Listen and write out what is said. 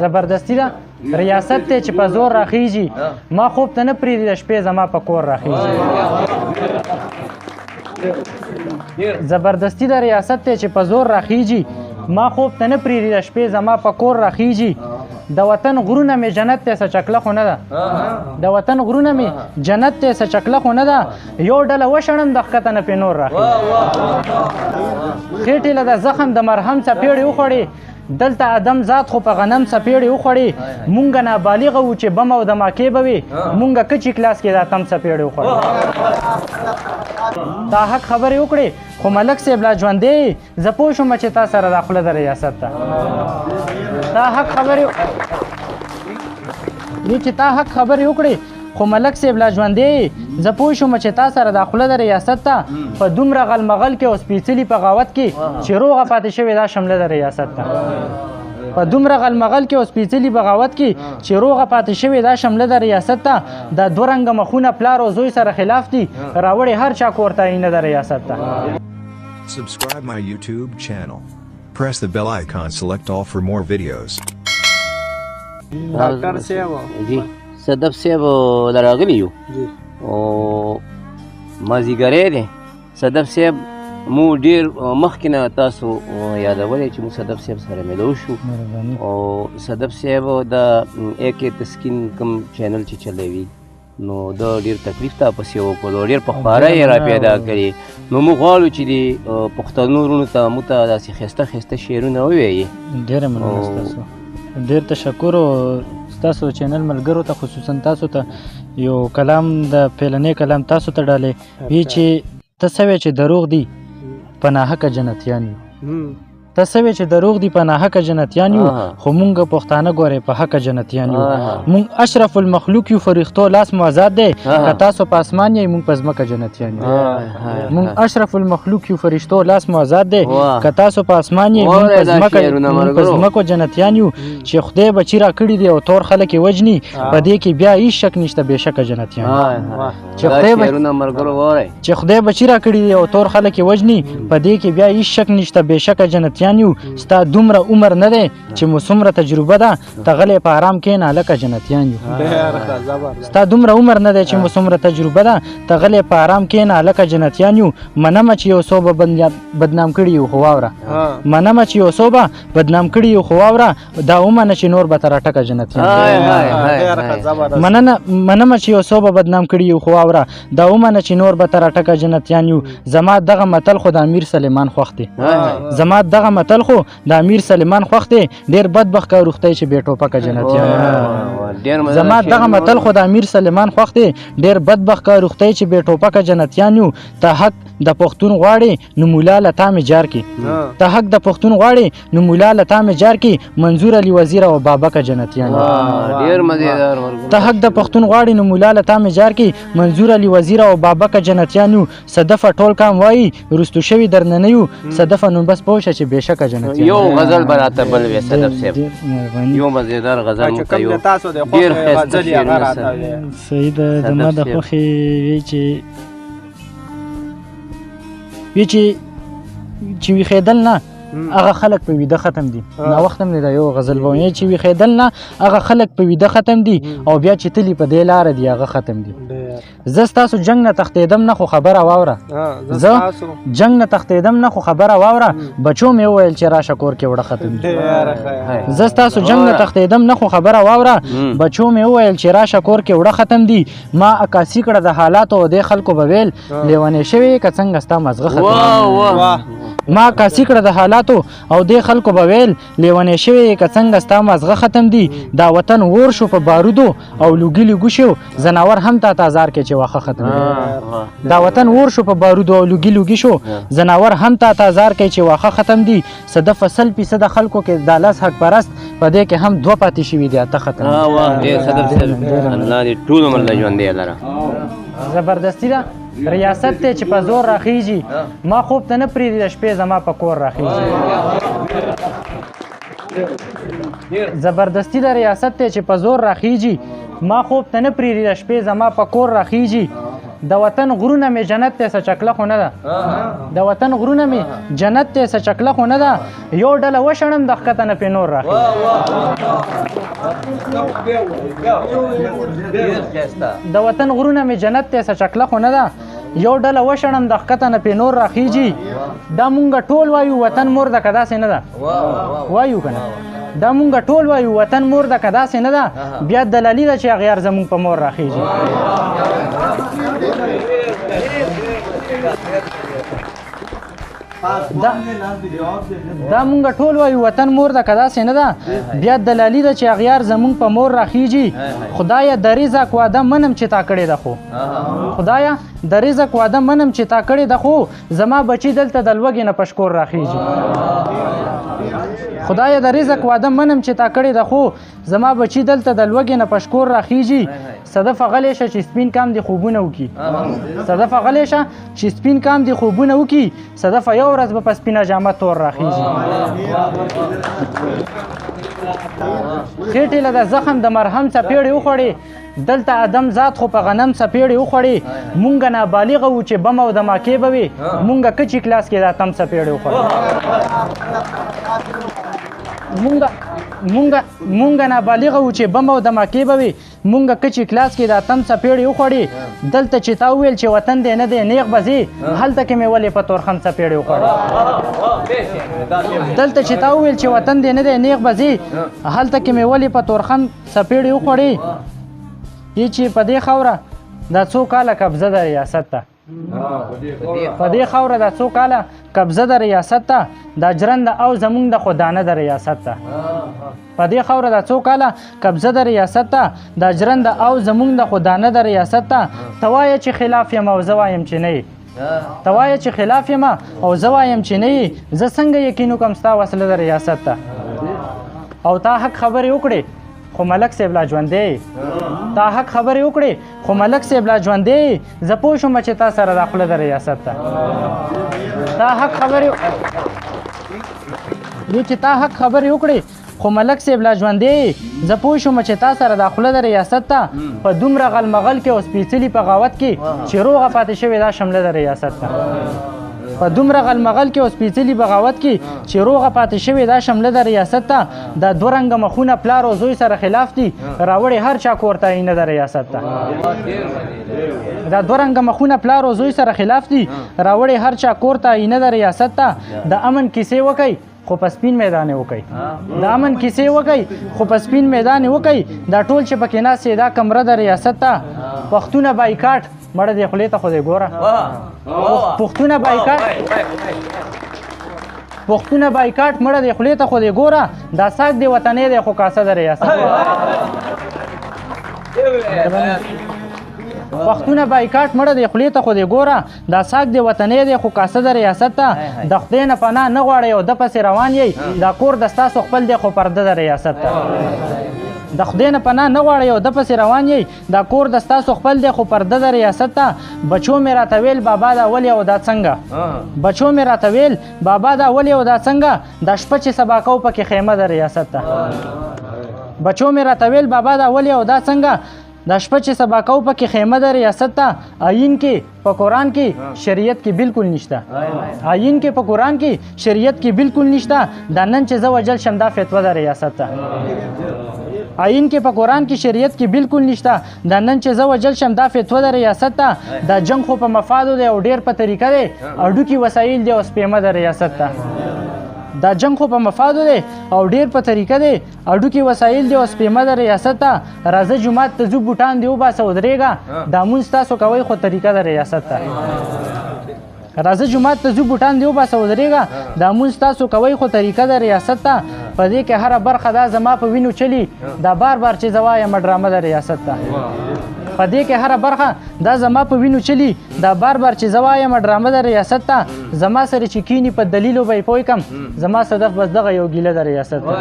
زبردستی ده ریاست ته چې په زور راخیږي ما خوب ته نه پرېږدي د شپې زما په کور راخیږي زبردستی ده ریاست ته چې په زور راخیږي ما خوب ته نه پرېږدي د شپې زما په کور راخیږي د وطن غرونه مې جنت ته څه چکله خو نه ده د وطن غرونه مې جنت ته څه چکله خو نه ده یو ډله وشړم د ښکته نه پې نور راخیږي خېټې له د زخم د مرهم څپېړې وخوړې دلته ادم ذات خو په غنم څپېړې وخوړې مونږه نابالغه وو چې بم او دماکې به وي مونږه کچې کلاس کې د اتم څپېړې وخوړې تا حق خبرې وکړې خو ملک صاحب لا ژوندی زه پوه شوم چې تا سره دا خوله د ریاست ته تا حق خبرې چې تا حق خبرې وکړې خو ملک صاحب لا ژوندی زه پوه شوم چې تا سره دا خوله د ریاست ته په دومره غلمغل کې او سپېڅلي بغاوت کې چې روغه پاتې شوې دا شمله د ریاست ته په دومره غلمغل کې او سپېڅلي بغاوت کې چې روغه پاتې شوې دا شمله د ریاست ته دا دوه رنګه مخونه پلار او زوی سره خلاف دي راوړې هر چا کور ته اینه د ریاست ته Subscribe my YouTube channel. Press the bell icon, select all for more videos. ډاکټر صاحب جی صدف صاحب لراغلی یو او مازیګری دی صدف صاحب مو ډیر مخکې نه تاسو یادولی چې مو صدف صاحب سره ملو شو او صدف صاحب د AK تسکین کوم چینل چې چلوي نو دا ډیر تکلیف ته پسې وکړو ډیر په خواره یې را پیدا کړي نو موږ غواړو چې د پښتنو وروڼو ته موږ ته داسې ښایسته ښایسته شعرونه ووایي ډېره مننه ستاسو ډېر تشکر او ستاسو چینل ملګرو ته خصوصا تاسو ته یو کلام د پیلنې کلام تاسو ته ډالې وی چې ته څه وې چې دروغ دي په ناحقه جنتیان یو ته څه وې چې دروغ دي په ناحقه جنتیان یو خو مونږ پښتانه ګورې په حقه جنتیان یو مونږ اشرف المخلوق یو فرښتو لاس مو آزاد دی که تاسو په اسمان یې مونږ په ځمکه جنتیان یو مونږ اشرف المخلوق یو فرښتو لاس مو آزاد دی که تاسو په اسمان یې مونږ په ځمکو جنتیان یو چې خدای بچي را کړي دي او تور خلک یې وژني په دې کې بیا هیڅ شک نشته بېشکه جنتیان چې خدای بچي را کړي دي او تور خلک یې وژني په دې کې بیا هیڅ شک نشته بېشکه جنتیان یو ستا دومره عمر نه دی چې مو څومره تجربه ده ته غلی په آرام کښېنه هلکه جنتیان یو ستا دومره عمر نه دی چې مو څومره تجربه ده ته غلی په آرام کښېنه هلکه جنتیان یو منمه چې یو څو به بدنام کړي یو خو واوره منمه چې یو څو به بدنام کړي یو خو واوره دا ومنه چې نور به تر اټکه جنتیان منمه چې یو څو به بدنام کړي یو خو واوره دا ومنه چې نور به تر اټکه جنتیان یو زما دغه متل خو د امیر سلیمان خوښ دی زما دغه متل خو د امیر سلیمان خوښ دی ډېر بدبخت کا روغتی چې بې ټوپکه جنتیان زما دغه متل خو د امیر سلیمان خوښ دی ډېر بدبخت کا روغتی چې بې ټوپکه جنتیان یو ته حق د پښتون غواړې نو مولا له تا مې جار کړي ته حق د پښتون غواړې نو مولا له تا مې جار کړي منظور علي وزیر او بابکه جنتیان ته حق د پښتون غواړې نو مولا له تا مې جار کړي منظور علي وزیر او بابکه جنتیان یو صدفه ټول کام وایي رستو شوي درنه نه یو صدفه نو بس پوه شه چې بېشکه جنتیان یو غزل به راته بل وی صدف صاحب یو مزیدار غزل مو ته یو ډېر ښایسته شعرونه صحیح ده زما د خوښې چې ویښېدل نه هغه خلک په ویده ختم دي ناوخت هم دی دا یو غزل به وایي چې ویښېدل نه هغه خلک په ویده ختم دي او بیا چې تلي په دې لاره دي هغه ختم دي زه ستاسو جنګ نه تښتېدم نه خو خبره واوره زه جنګ نه تښتېدم نه خو خبره واوره بچو مې وویل چې راشه کور کې وړه ختم دي زه ستاسو جنګ نه تښتېدم نه خو خبره واوره بچو مې وویل چې راشه کور کې وړه ختم دي ما عکاسي کړه د حالاتو او دې خلکو به ویل لیونې شوې که څنګه ستا مزغه ختم ما عکاسي کړه د حالاتو او دې خلکو به ویل لیونې شوې که څنګه ستا مزغه ختم دي دا وطن اور شو په بارودو او لوګي لوګو شو زناور هم تا تازار کې چې واخه ختم دي دا وطن اور شو په بارودو او لوګي لوګي شو زناور هم تا تازار کې چې واخه ختم دي صد فصل پیسه د خلکو کې د لاس حق پرست په دې کې هم دوه پاتې شوي دي ته ختم دې صدف الله دې ټول عمر له ژوندې لره زبردستی ده ریاست ته چې په زور راخیږي ما خوب ته نه پرېږدي د شپې زما په کور راخیږي زبردستی ده ریاست ته چې په زور راخیږي ما خوب ته نه پرېږدي د شپې زما په کور راخیږي د وطن غرونه مې جنت ته څه چکله خو نه ده د وطن غرونه مې جنت ته څه چکله خو نه ده یو ډله وشړم د ښکته نه پې نور راخېږي د وطن غرونه مې جنت ته څه چکله خو نه ده یو ډله وشړم د ښکته نه پې نور راخېږي دا مونږ ټول وایو وطن مور ده که داسې نه ده وایو که نه دا مونږ ټول وایو وطن مور ده که داسې نه ده بیا دلالي ده چې اغیار زمونږ په مور راخېږي دا مونږ ټول وایو وطن مور ده که داسې نه ده بیا دلالي ده چې اغیار زمونږ په مور راخېږي خدایه د رزق واده منم چې تا کړې ده خو خدایه د رزق واده منم چې تا کړې ده خو زما بچي دلته د لوږې نه په شکور راخېږي خدایه د رزق واده منم چې تا کړې ده خو زما بچي دلته د لوږې نه په شکور راخېږي صدف غلی شه چې سپین کام دي خوبونه وکړي صدف غلی شه چې سپین کام دي خوبونه وکړي صدف یو ورځ به په سپینه جامه تور راخېږي خېټې له د زخم د مرهم څپېړې وخوړې دلته ادم ذات خو په غنم څپېړې وخوړې مونږ نابالغه وو چې بم او دماکې به وې مونږ کچې کلاس کې د اتم څپېړې وخوړې مونږ نابالغه وو چې بم او دماکې به وې مونږ کچې کلاس کې د اتم څپېړې وخوړې دلته چې تا وویل چې وطن دی نه دی نیغ به ځې هلته کې مې ولې په تورخم څپېړې وخوړې دلته چې تا وویل چې وطن دی نه دی نیغ به ځې هلته کې مې ولې په تورخم څپېړې وخوړې چې په دې خاوره دا څو کاله قبضه د ریاست ته په دې خاوره دا څو کاله قبضه د ریاست ته دا جرنده او زمونږ د خدانه د ریاست ته په دې خاوره دا څو کاله قبضه د ریاست ته دا جرنده او زمونږ د خدانه د ریاست ته ته وایه چې خلاف یم او زه وایم چې نه ته وایه چې خلاف یم او زه وایم چې نه زه څنګه یقین وکړم ستا وسله د ریاست ته او تا حق خبرې وکړې خو ملک صاحب لا ژوندی تا حق خبرې وکړې خو ملک صاحب لا ژوندی زه پوه شوم چې تا سره دا خوله د ریاست ته تا حق خبرې چې تا حق خبرې وکړې خو ملک صاحب لا ژوندی زه پوه شوم چې تا سره دا خوله د ریاست ته په دومره غلمغل کې او سپېڅلي بغاوت کې چې روغه پاتې شوې دا شمله د ریاست ته په دومره غلمغل کې او سپېڅلي بغاوت کې چې روغه پاتې شوې دا شمله د ریاست ته دا دوه رنګه مخونه پلار او زوی سره خلاف دي راوړې هر چا کور ته آینه د ریاست ته دا دوه رنګه مخونه پلار او زوی سره خلاف دي راوړې هر چا کور ته آینه د ریاست ته د امن کیسې وکئ خو په سپین میدان وکئ د امن کیسې وکئ خو په سپین میدان وکئ دا ټول چې پکې ناست دا کمره د ریاست ته پښتونه بایکاټ مړه دې خولې ته خو دې ګوره پښتونه بایکاټ مړه دې خولې ته خو دې ګوره دا ساک دې وطنې دی خو کاسه د ریاست پښتونه بایکاټ مړه دې خولې ته خو دې ګوره دا ساک دې وطنې دی خو کاسه د ریاست ته د خدای نه پناه نه غواړئ او د پسې روان یئ دا کور د ستاسو خپل دی خو پرده د ریاست ته د خدای نه پناه نه غواړئ او د پسې روان یئ دا کور د ستاسو خپل دی خو پرده د ریاست ته بچو مې راته ویل بابا دا ولې او دا څنګه بچو مې راته ویل بابا دا ولې او دا څنګه دا شپه چې سبا کو پکې خیمه د ریاست ته بچو مې راته ویل بابا دا ولې او دا څنګه دا شپه چې سبا کو پکې خیمه د ریاست ته آیین کې په قرآن کې شریعت کې بالکل نشته آیین کې په قرآن کې شریعت کې بالکل نشته دا نن چې زه وجل شم دا فتوا د ریاست ته آیین کې په قرآن کې شریعت کې بالکل نشته دا نن چې زه وجل شم دا فتوا د ریاست ته دا جنگ خو په مفادو دی او ډیر په طریقه دی اډوکي وسایل دی او سپیمه د ریاست ته دا جنگ خو په مفادو دی او ډیر په طریقه دی اډوکي وسایل دی او سپیمه د ریاست ته راځه جومات ته ځو بوټان دی وباسه ودرېږه دا مونځ تاسو کوئ خو طریقه د ریاست ته راځه جومات ته ځو بوټان دی وباسه ودرېږه دا مونځ تاسو کوئ خو طریقه د ریاست ته په دې کې هره برخه دا زما په وینو چلی دا بار بار چې زه وایم ډرامه د ریاست ته په دې کې هره برخه دا زما په وینو چلی دا بار بار چې زه وایم ډرامه د ریاست ته زما سره چې کینی په دلیلو به یې پوه کم زما صدف بس دغه یو ګیله د ریاست ته